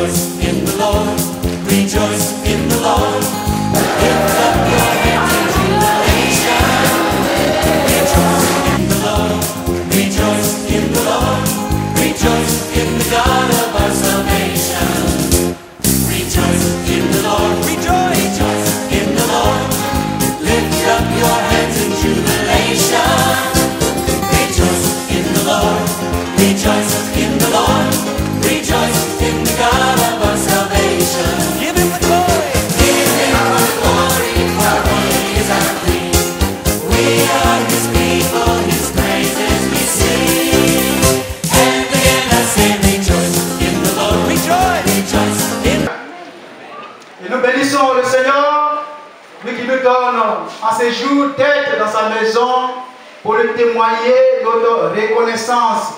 Rejoice in the Lord. Rejoice in the Lord. Lift up your hands in jubilation. Rejoice in the Lord. Rejoice in the Lord. Rejoice in the God of our salvation. Rejoice in the Lord. Rejoice in the Lord. Lift up your hands in jubilation. Rejoice in the Lord. Rejoice in the Lord. Rejoice in the God of our salvation. Give him the glory. Give him the glory, for he is our King. We are his people, his praises we sing. And again I say rejoice in the Lord. Rejoice. Rejoice in. Et nous bénissons le Seigneur, lui qui nous donne en ces jours d'être dans sa maison pour lui témoigner notre reconnaissance,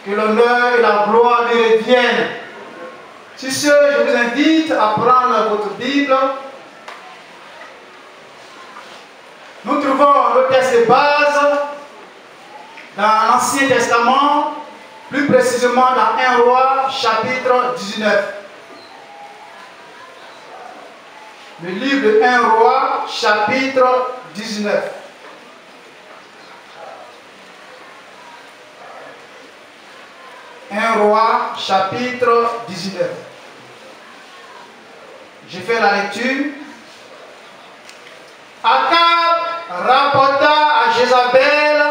que l'honneur et la gloire lui reviennent. Sur ce, je vous invite à prendre votre Bible. Nous trouvons le texte de base dans l'Ancien Testament, plus précisément dans 1 Roi, chapitre 19. Le livre de 1 Roi, chapitre 19. Un Roi, chapitre 19. Je fais la lecture. Akab rapporta à Jézabel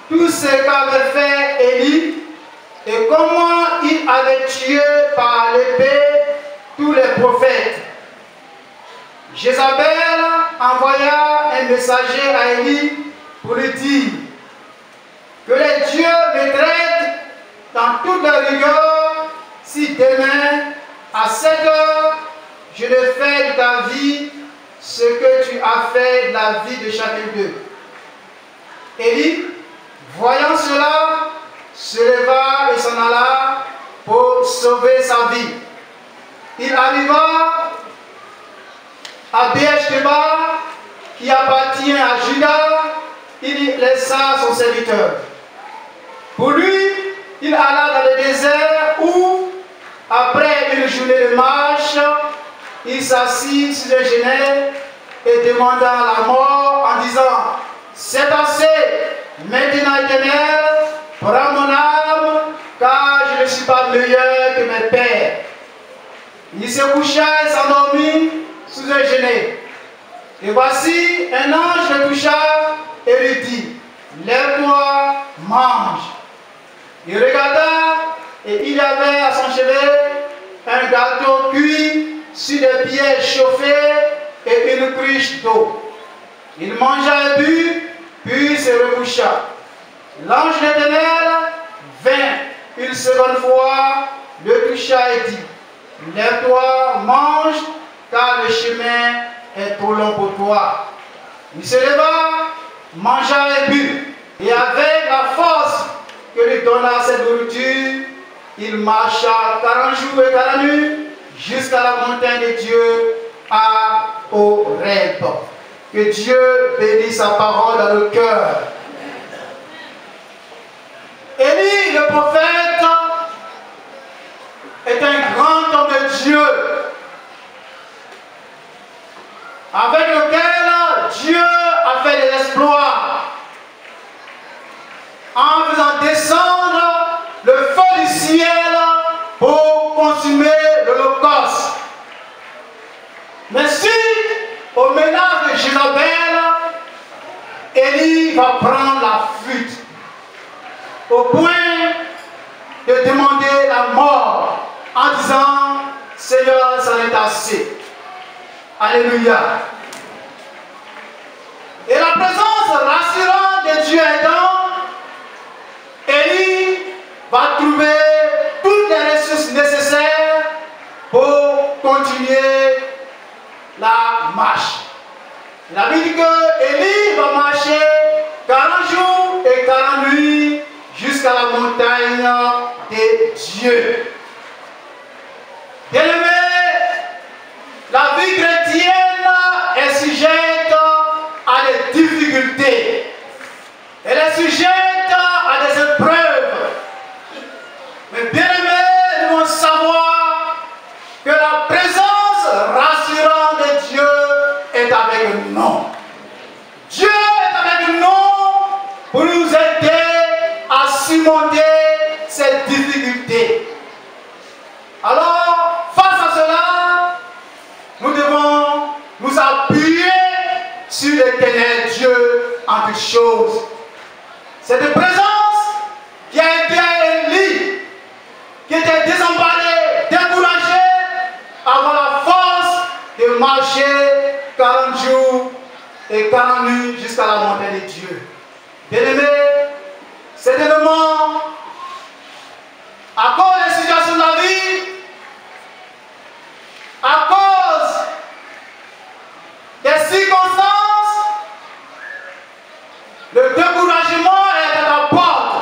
tout ce qu'avait fait Élie et comment il avait tué par l'épée tous les prophètes. Jézabel envoya un messager à Élie pour lui dire que les dieux me traitent dans toute la rigueur si demain à 7 heures je ne fais de ta vie ce que tu as fait de la vie de chacun d'eux. Élie, voyant cela, se leva et s'en alla pour sauver sa vie. Il arriva à Beersheba, qui appartient à Juda, il y laissa son serviteur. Pour lui, il alla dans le désert où, après une journée de marche, il s'assit sur le genêt et demanda la mort en disant: c'est assez, maintenant Éternel, prends mon âme, car je ne suis pas meilleur que mes pères. Il se coucha et s'endormit sous un genêt. Et voici, un ange le toucha et lui dit: lève-toi, mange. Il regarda et il y avait à son chevet un gâteau cuit sur des pierres chauffées et une cruche d'eau. Il mangea et but, puis se recoucha. L'ange de l'Éternel vint une seconde fois, le toucha et dit: lève-toi, mange, car le chemin est trop long pour toi. Il se leva, mangea et but, et avec la force que lui donna cette nourriture, il marcha 40 jours et 40 nuits jusqu'à la montagne de Dieu à Horeb. Que Dieu bénisse sa parole dans le cœur. Élie, le prophète, est un grand homme de Dieu, avec lequel Dieu a fait des exploits en faisant descendre le feu du ciel pour consumer l'Holocauste. Mais suite au menace de Jézabel, Élie va prendre la fuite au point de demander la mort en disant: Seigneur, ça est assez. Alléluia. Et la présence rassurante de Dieu aidant, Élie va trouver toutes les ressources nécessaires pour continuer la marche. La Bible dit que Élie va marcher 40 jours et 40 nuits jusqu'à la montagne de Dieu. Bien-aimé, la vie chrétienne est sujette à des difficultés. Elle est sujette à des épreuves. Mais bien-aimé, nous devons savoir certainement, à cause des situations de la vie, à cause des circonstances, le découragement est à ta porte.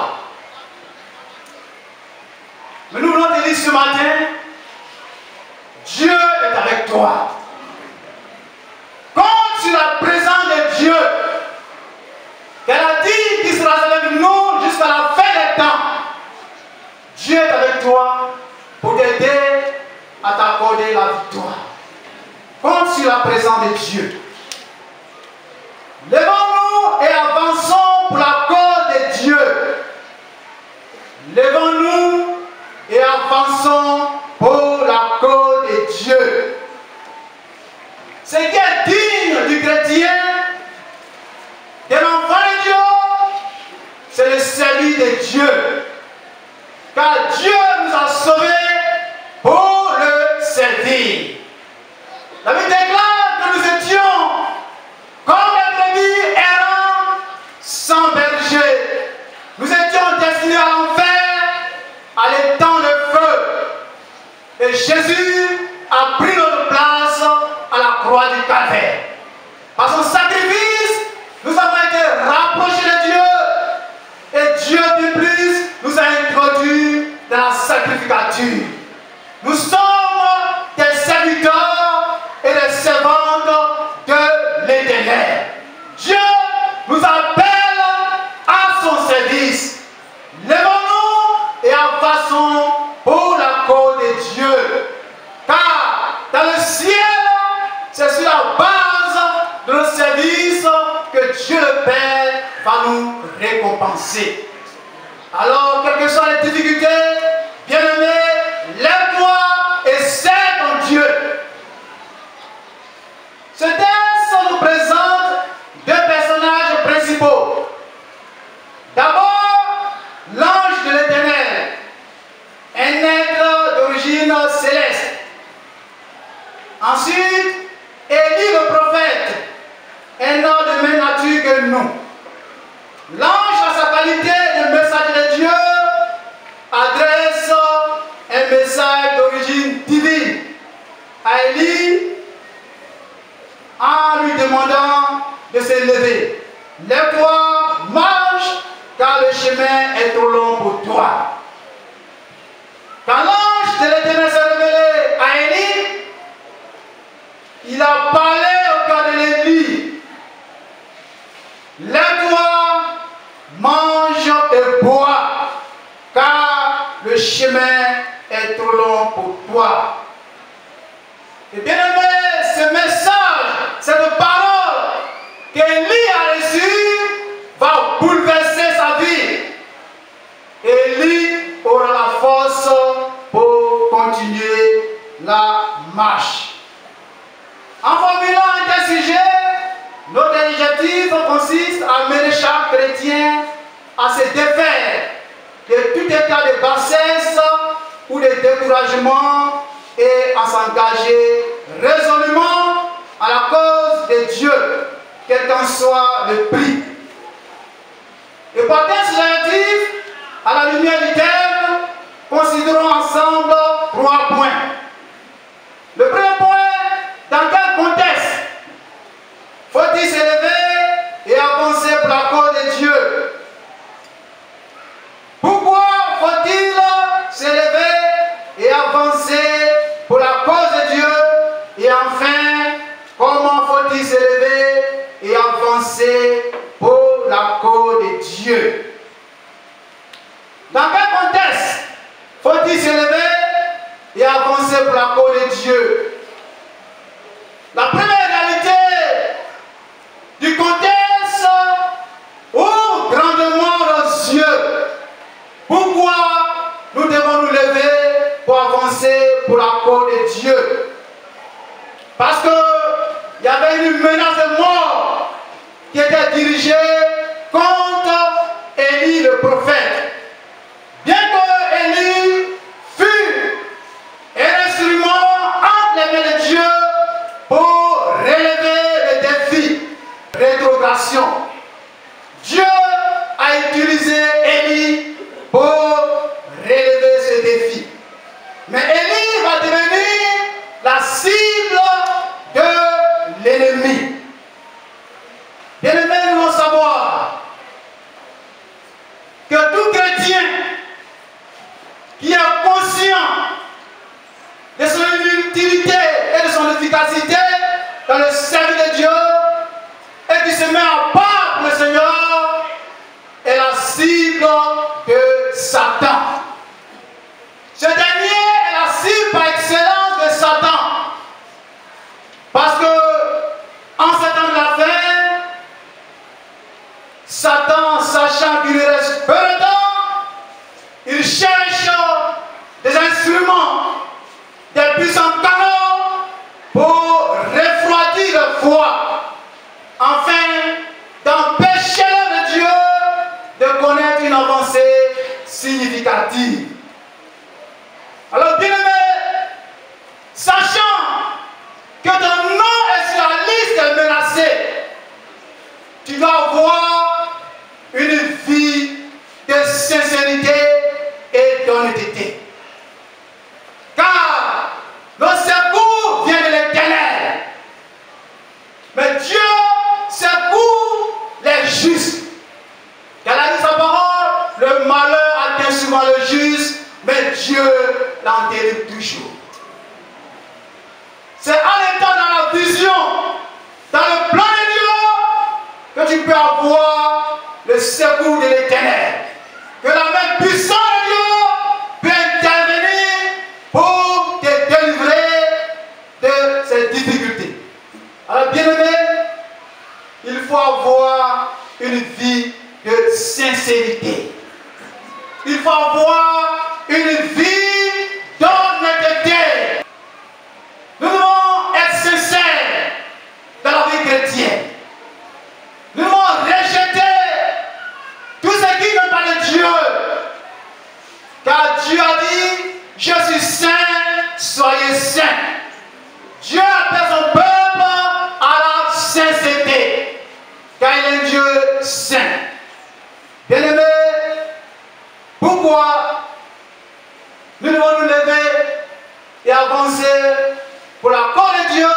Mais nous voulons te dire ce matin, Dieu est avec toi. Compte sur la présence de Dieu, qu'elle a dit qu'il sera avec nous jusqu'à la fin des temps. Dieu est avec toi pour t'aider à t'accorder la victoire. Compte sur la présence de Dieu. Levons-nous et avançons pour la cause de Dieu. Levons-nous et avançons pour la cause de Dieu. Ce qui est digne du chrétien, de l'enfant de Dieu, c'est le service de Dieu. Car Dieu nous a sauvés pour le servir. La Bible déclare que nous étions comme les brebis errants sans berger. Nous étions destinés à l'enfer, à l'étang de feu. Et Jésus a pris notre place à la croix du Calvaire. Par son sacrifice, nous avons été rapprochés de Dieu. Et Dieu de plus nous a introduits dans la sacrificature. Nous sommes des serviteurs et des servantes de l'Éternel. Dieu nous appelle à son service. Levons-nous et avançons pour la cause de Dieu. Car dans le ciel, c'est sur la base de nos services que Dieu le Père va nous récompenser. Alors, quelles que soient les difficultés, bien-aimé, lève-toi et sers ton Dieu. Ce texte nous présente deux personnages principaux. D'abord, l'ange de l'Éternel, un être d'origine céleste. Ensuite, Élie le prophète, un homme de même nature que nous. L'ange, à sa qualité de messager de Dieu, adresse un message d'origine divine à Élie en lui demandant de se lever. Lève-toi, marche, car le chemin est trop long pour toi. Quand l'ange de l'Éternel s'est révélé à Élie, il a parlé au cœur de Élie. Lève-toi, mange et bois, car le chemin est trop long pour toi. Et bien aimé, ce message, cette parole qu'Élie a reçue va bouleverser sa vie. Élie aura la force pour continuer la marche. En formulant un tel sujet, notre initiative consiste à amener chaque chrétien à se défaire de tout état de bassesse ou de découragement et à s'engager résolument à la cause de Dieu, quel qu'en soit le prix. Et porter ces initiatives à la lumière du thème, considérons ensemble 3 points. Le premier point, dans quel contexte faut-il s'élever et avancer pour la cause de Dieu? Pourquoi faut-il s'élever et avancer pour la cause de Dieu? Et enfin, comment faut-il s'élever et avancer pour la cause de Dieu? Dans quel contexte faut-il s'élever et avancer pour la cause de Dieu? La première réalité du contexte ouvre grandement nos yeux. Pourquoi nous devons nous lever pour avancer pour la cause de Dieu? Parce qu'il y avait une menace de mort qui était dirigée contre Élie le prophète. Bien que Élie fût un instrument entre les mains de Dieu pour relever le défi rétrogradation, Dieu a utilisé Élie cible de Satan. Ce dernier est la cible par excellence de Satan. Parce que, en ce temps de la fin, Satan, sachant qu'il reste peu de temps, il cherche des instruments, des puissants canons pour refroidir le foi, afin d'empêcher le Dieu de connaître une avancée significative. Alors, bien-aimé, sachant que ton nom est sur la liste des menacés, tu dois avoir une vie de sincérité et d'honnêteté. Car le secours vient de l'Éternel. Mais Dieu secourt les justes. Car il a dit sa parole, le malheur atteint souvent le juste, mais Dieu l'enterre toujours. C'est en étant dans la vision, dans le plan de Dieu, que tu peux avoir le secours de l'Éternel. Que la main puissante de Dieu peut intervenir pour te délivrer de ces difficultés. Alors, bien-aimé, il faut avoir une vie de sincérité. Il faut avoir une vie d'honnêteté. Nous devons être sincères dans la vie chrétienne. Nous devons rejeter tout ce qui n'est pas de Dieu. Car Dieu a dit, je suis saint, soyez saints. Dieu appelle son peuple à la sincérité. Car il est un Dieu saint. Bien-aimés, pourquoi nous devons nous lever et avancer pour la cause de Dieu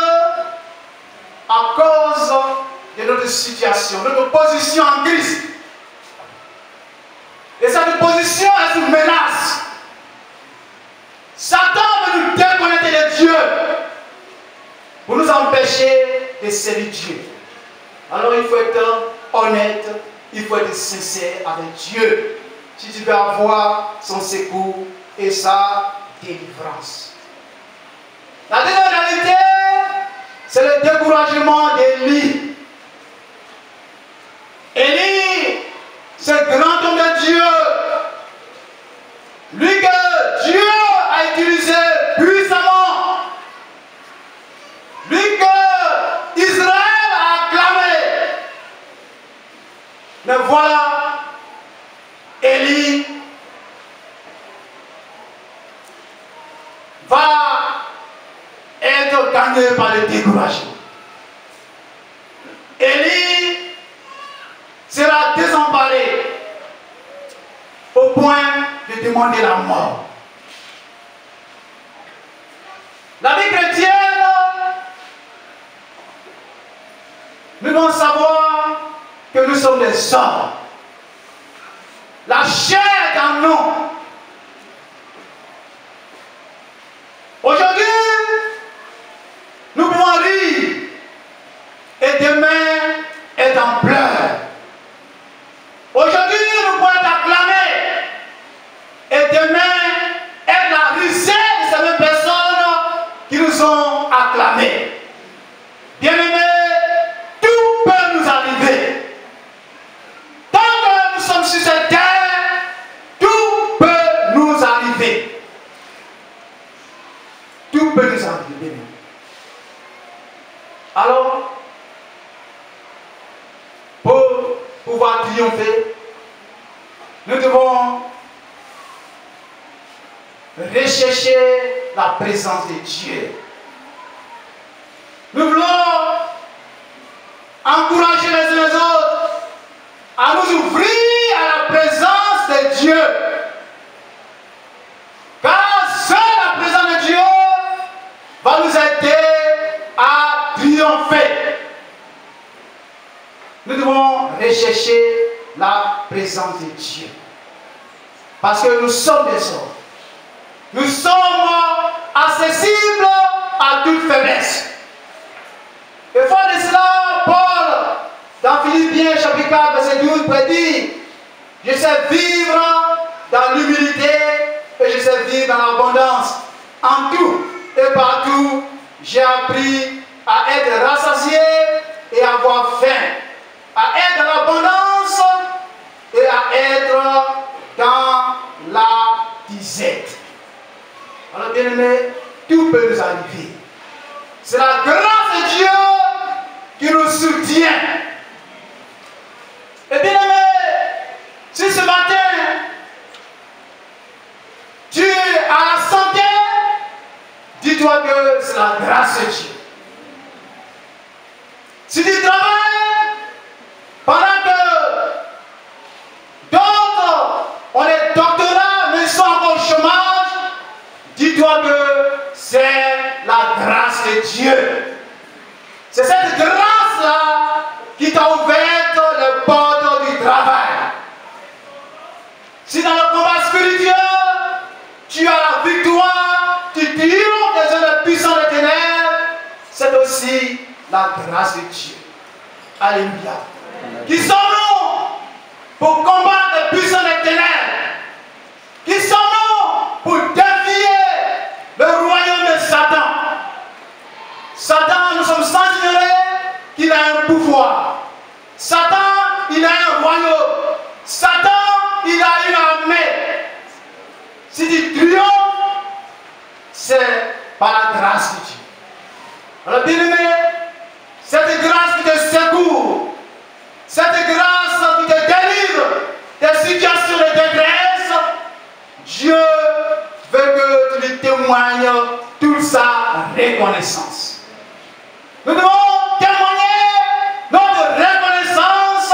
à cause de notre situation, notre position en Christ. Et cette position est sous menace. Satan veut nous déconnecter de Dieu pour nous empêcher de servir Dieu. Alors il faut être honnête, il faut être sincère avec Dieu si tu veux avoir son secours et sa délivrance. La deuxième réalité, c'est le découragement d'Élie. Élie, ce grand homme de Dieu, lui que Dieu a utilisé puissamment, lui que Israël a acclamé. Mais voilà, Élie va être gagné par le découragement. Élie sera désemparé au point de demander la mort. La vie chrétienne, nous devons savoir que nous sommes des hommes. La chair dans nous. Aujourd'hui, nous pouvons rire et demain être en pleurs. Aujourd'hui, nous pouvons être acclamés et demain être la risée de ces mêmes personnes qui nous ont acclamés. Bien-aimés, tout peut nous arriver. Tant que nous sommes sur cette terre, tout peut nous arriver. Tout peut nous arriver. Alors, pour pouvoir triompher, nous devons rechercher la présence de Dieu. Nous voulons encourager les uns les autres à nous ouvrir à la présence de Dieu. Car seule la présence de Dieu va nous aider à triompher. Nous devons rechercher la présence de Dieu. Parce que nous sommes des hommes. Nous sommes accessibles à toute faiblesse. Et fort de cela, Paul, dans Philippiens chapitre 4, verset 12, prédit Je sais vivre dans l'humilité et je sais vivre dans l'abondance. En tout et partout, j'ai appris à être rassasié et à avoir faim, à être dans l'abondance et à être dans la disette. Alors bien aimé, tout peut nous arriver. C'est la grâce de Dieu qui nous soutient. Et bien aimé, si ce matin, tu es à la santé, dis-toi que c'est la grâce de Dieu. Si tu travailles, pendant que d'autres ont des doctorats, mais ils sont encore au chômage, dis-toi que c'est la grâce de Dieu. C'est cette grâce-là qui t'a ouvert les portes du travail. Si dans le combat spirituel, tu as la victoire, tu triomphes des œuvres puissants des ténèbres, c'est aussi la grâce de Dieu. Alléluia. Qui sommes-nous pour combattre les puissants des ténèbres? Qui sommes-nous pour défier le royaume de Satan? Satan, nous sommes sans ignorer qu'il a un pouvoir. Satan, il a un royaume. Satan, il a une armée. Si tu triomphes, c'est par la grâce de Dieu. Alors bien aimé, cette grâce qui te secoue, cette grâce qui te délivre des situations de détresse, Dieu veut que tu lui témoignes toute sa reconnaissance. Nous devons témoigner notre reconnaissance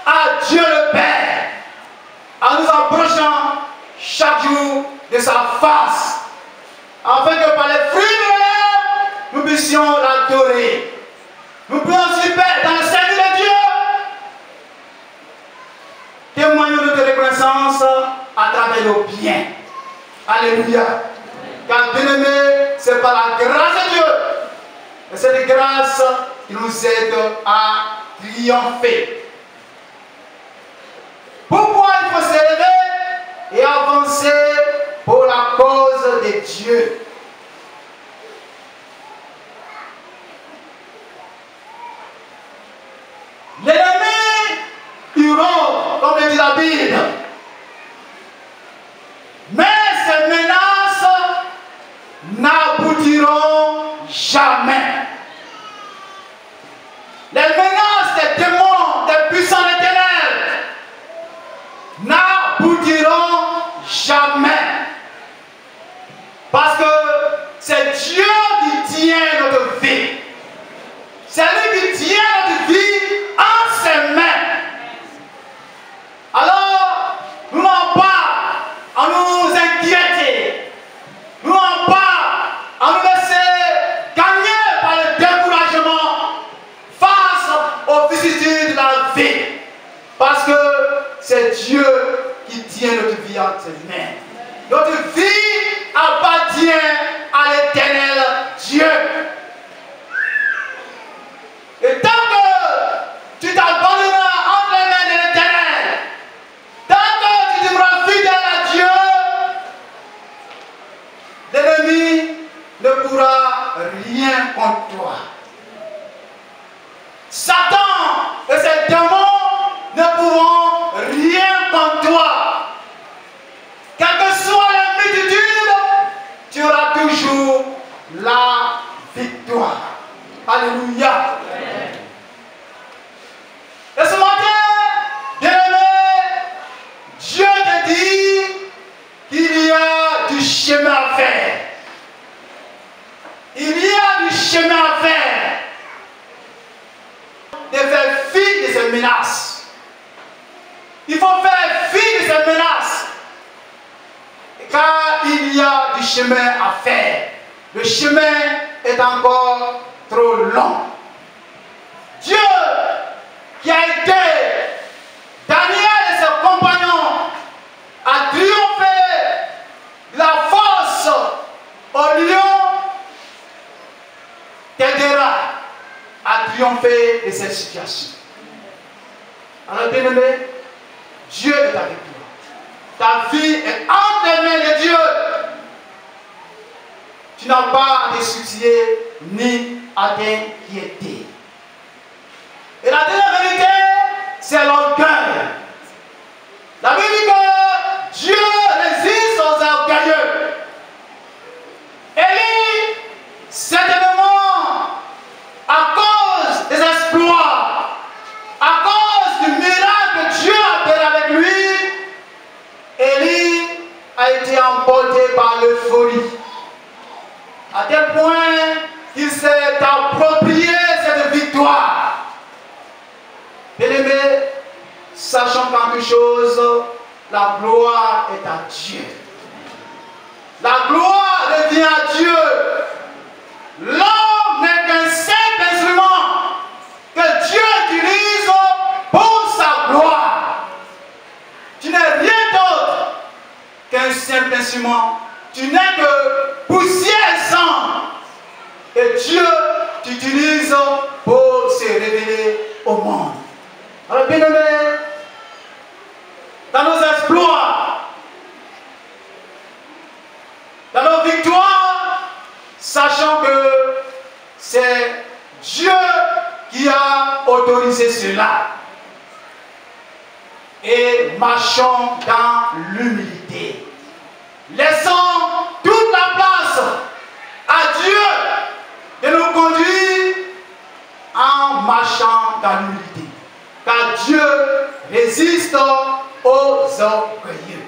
à Dieu le Père, en nous approchant chaque jour de sa face, afin que par les fruits de l'air, nous puissions l'adorer. Nous pouvons aussi, Père, dans le service de Dieu, témoigner notre reconnaissance à travers nos biens. Alléluia. Car bien aimé, c'est par la grâce de Dieu. Et cette grâce qui nous aide à triompher. Pourquoi il faut s'élever et avancer pour la cause de Dieu? L'ennemi iront, comme le dit la Bible. Mais ces menaces n'aboutiront jamais. Les menaces des démons, des puissants des ténèbres n'aboutiront jamais. Parce que c'est Dieu qui tient notre vie. C'est lui qui tient notre vie en ses mains. Alors, nous n'avons pas à nous inquiéter. Nous n'avons pas à nous laisser gagner par le découragement face aux vicissitudes de la vie. Parce que c'est Dieu qui tient notre vie entre ses mains. Notre vie appartient à l'Éternel Dieu. Et tant que tu t'abandonneras entre les mains de l'Éternel, tant que tu demeures fidèle à Dieu, l'ennemi ne pourra rien contre toi. Satan et ses démons ne pourront rien contre toi. Quelle que soit la multitude, tu auras toujours la victoire. Alléluia. Et ce matin, bien-aimé, Dieu te dit qu'il y a du chemin à faire. Il y a du chemin à faire. De faire fi de ces menaces. Il faut faire fi de ces menaces. Car il y a du chemin à faire. Le chemin est encore trop long. Dieu qui a aidé Daniel et ses compagnons à triompher de la force au lion, t'aidera à triompher de cette situation. Alors bien aimé, Dieu est est avec toi. Ta vie est entre les mains de Dieu. Tu n'as pas à te soucier ni à t'inquiéter. Et la dernière vérité, c'est l'orgueil. La Bible dit que Dieu résiste aux orgueilleux. Élie, certainement, à cause des exploits, à cause du miracle que Dieu a fait avec lui, Élie a été emporté par l'euphorie. À tel point qu'il s'est approprié cette victoire. Bien-aimé, sachant quelque chose, la gloire est à Dieu. La gloire revient à Dieu. L'homme n'est qu'un simple instrument que Dieu utilise pour sa gloire. Tu n'es rien d'autre qu'un simple instrument. Tu n'es que poussière et sang. Et Dieu t'utilise pour se révéler au monde. Alors bien aimé, dans nos exploits, dans nos victoires, sachant que c'est Dieu qui a autorisé cela. Et marchons dans l'humilité. Laissons toute la place à Dieu de nous conduire en marchant dans l'humilité. Car Dieu résiste aux orgueilleux.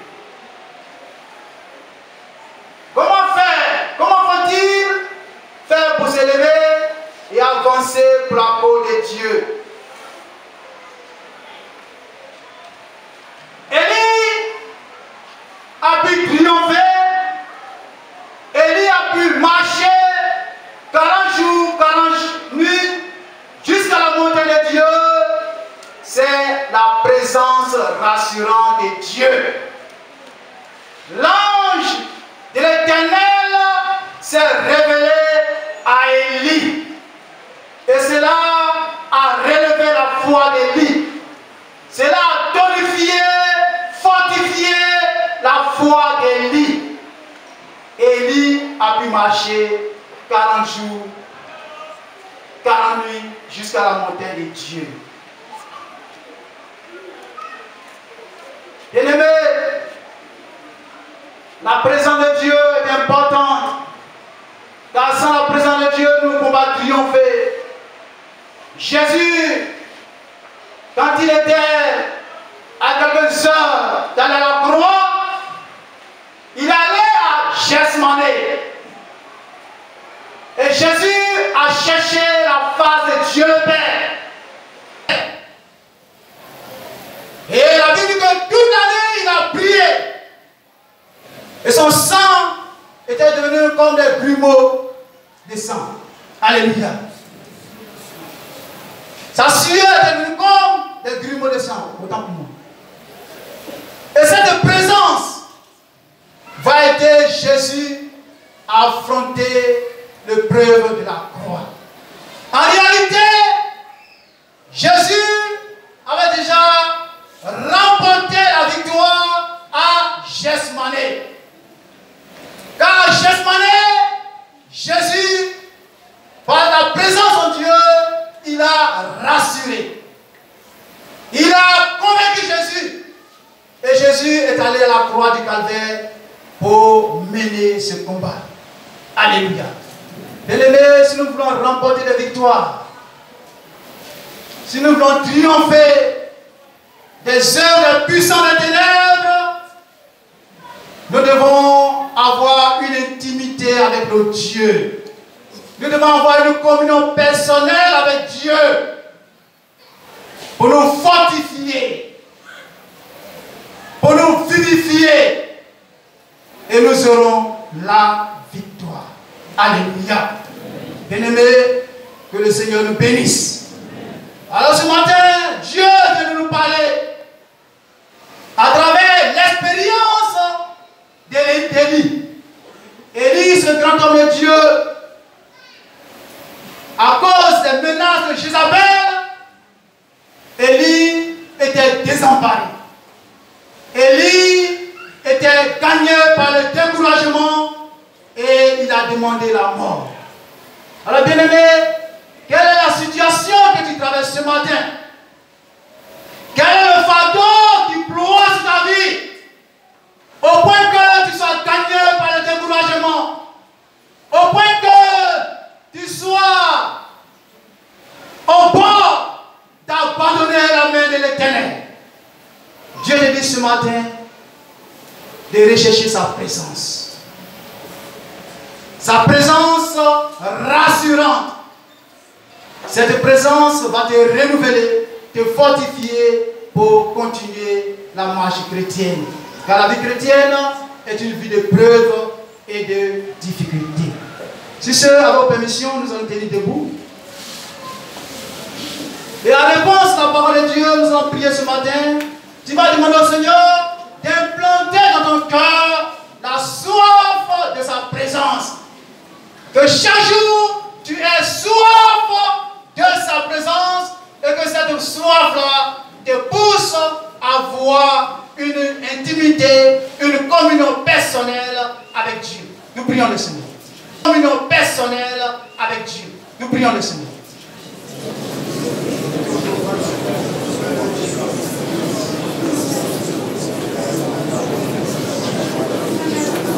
Comment faire? Comment faut-il faire pour s'élever et avancer pour la cause de Dieu? Élie a pu triompher. Élie a pu marcher 40 jours, 40 nuits jusqu'à la montagne de Dieu. C'est la présence rassurante de Dieu. L'ange de l'Éternel s'est révélé à Élie. Et cela a relevé la foi d'Élie. Cela a tonifié, fortifié la foi d'Élie. Élie a pu marcher 40 jours, 40 nuits jusqu'à la montagne de Dieu. Bien-aimé, la présence de Dieu est importante. Car sans la présence de Dieu, nous ne pouvons pas triompher. Jésus, quand il était à quelques heures d'aller à la croix, il allait à Gethsemane. Et Jésus a cherché la face de Dieu le Père. Et la Bible dit que toute l'année, il a prié. Et son sang était devenu comme des grumeaux de sang. Alléluia. Sa sueur est devenue comme des grumeaux de sang. Autant pour moi. Et cette présence va aider Jésus à affronter l'épreuve de la croix. En réalité, Jésus avait déjà remporté la victoire à Gethsemane. Car à Gethsemane, Jésus, par la présence de Dieu, il a rassuré. Il a convaincu Jésus. Et Jésus est allé à la croix du Calvaire pour mener ce combat. Alléluia. Bien-aimés, si nous voulons remporter des victoires, si nous voulons triompher des œuvres puissantes des ténèbres, nous devons avoir une intimité avec notre Dieu. Nous devons avoir une communion personnelle avec Dieu pour nous fortifier, pour nous vivifier, et nous aurons la victoire. Alléluia. Bien-aimés, que le Seigneur nous bénisse. Alors ce matin, Dieu veut nous parler à travers l'expérience d'Élie. Élie, ce grand homme de Dieu, à cause des menaces de Jézabel, Élie était désemparé. gagné par le découragement et il a demandé la mort. Alors bien-aimé, quelle est la situation que tu traverses ce matin? Quel est le fardeau qui ploie sur ta vie? Au point que tu sois gagné par le découragement. Au point que tu sois au bord d'abandonner la main de l'Éternel. Dieu te dit ce matin de rechercher sa présence. Sa présence rassurante. Cette présence va te renouveler, te fortifier pour continuer la marche chrétienne. Car la vie chrétienne est une vie de preuves et de difficultés. Si ce, à vos permissions, nous allons tenir debout. Et en réponse à la parole de Dieu, nous allons prier ce matin. Tu vas demander au Seigneur d'implanter dans ton cœur la soif de sa présence. Que chaque jour, tu aies soif de sa présence et que cette soif-là te pousse à avoir une intimité, une communion personnelle avec Dieu. Nous prions le Seigneur. Une communion personnelle avec Dieu. Nous prions le Seigneur.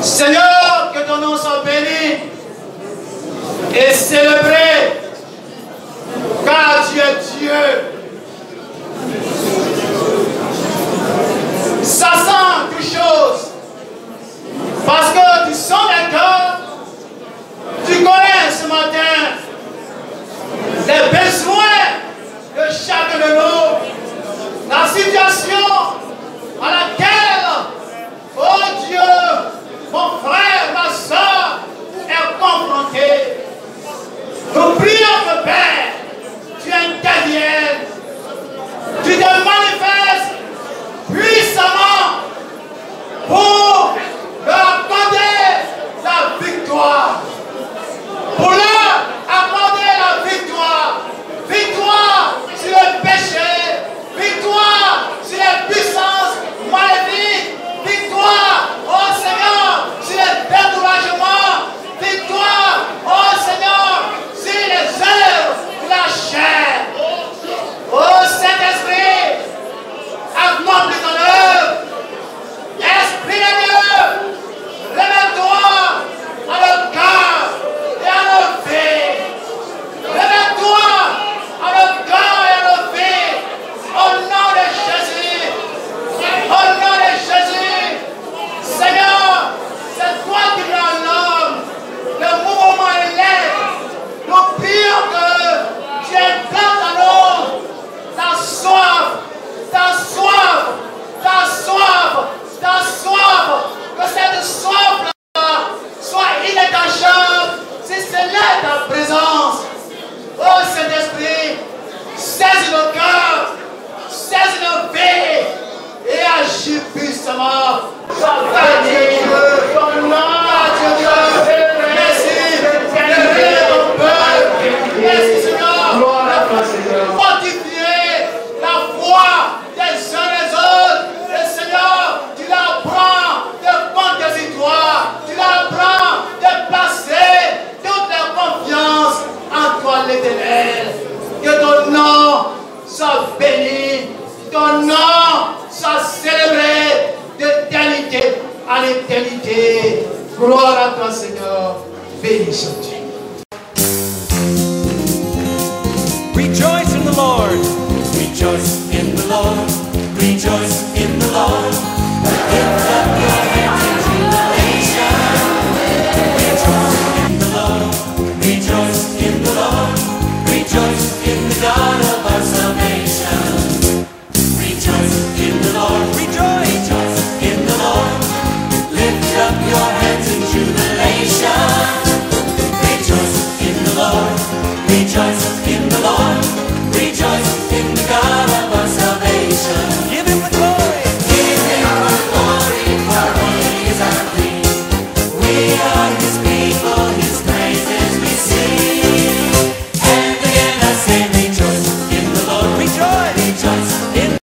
Seigneur, que ton nom soit béni et célébré, car tu es Dieu. Ça sent quelque chose, parce que tu sens les cœurs, tu connais ce matin les besoins de chacun de nous, la situation à laquelle, oh Dieu, mon frère, ma soeur est confronté. Nous prions que Père, tu interviennes, tu te manifestes puissamment pour leur accorder la victoire. Pour leur accorder la victoire. Victoire sur le péché, victoire sur les puissances maléfiques, victoire, oh Seigneur, sur les découragements, victoire, oh Seigneur, sur les œuvres de la chair. Oh Saint-Esprit, accomplis ton œuvre. Esprit de Dieu, révèle-toi à notre cœur et à nos vies. Révèle-toi à notre cœur et à nos vies. Au nom de Jésus. Au nom de Jésus. Seigneur, c'est toi qui rends l'homme. Le mouvement est l'air. Nous prions que tu implantes en nous ta soif, ta soif, ta soif, ta soif. Que cette soif-là soit inétanchable si c'est là ta présence. Oh Saint-Esprit, saisis nos cœurs, saisis nos vies et agis puissamment. Dieu, ton nom, Dieu, merci de révéler ton peuple. Merci Seigneur, fortifier la foi des uns et des autres. Et Seigneur, tu l'apprends de compter sur toi, tu l'apprends de placer toute la confiance en toi l'Éternel. Que ton nom soit béni, ton nom soit célébré d'éternité à l'éternité. Gloire à toi Seigneur, béni sois-tu. Rejoice in the Lord. Rejoice in the Lord. Rejoice in the Lord. Lift up your hands in jubilation. Rejoice in the Lord. Rejoice in the Lord. Rejoice in the God of our salvation. Rejoice in the Lord. Rejoice. Rejoice in the Lord. Lift up your hands in jubilation. Rejoice in the Lord. Rejoice in the Lord. Rejoice in the God of our salvation. Give him the glory. Give him the glory, for he is our King. We are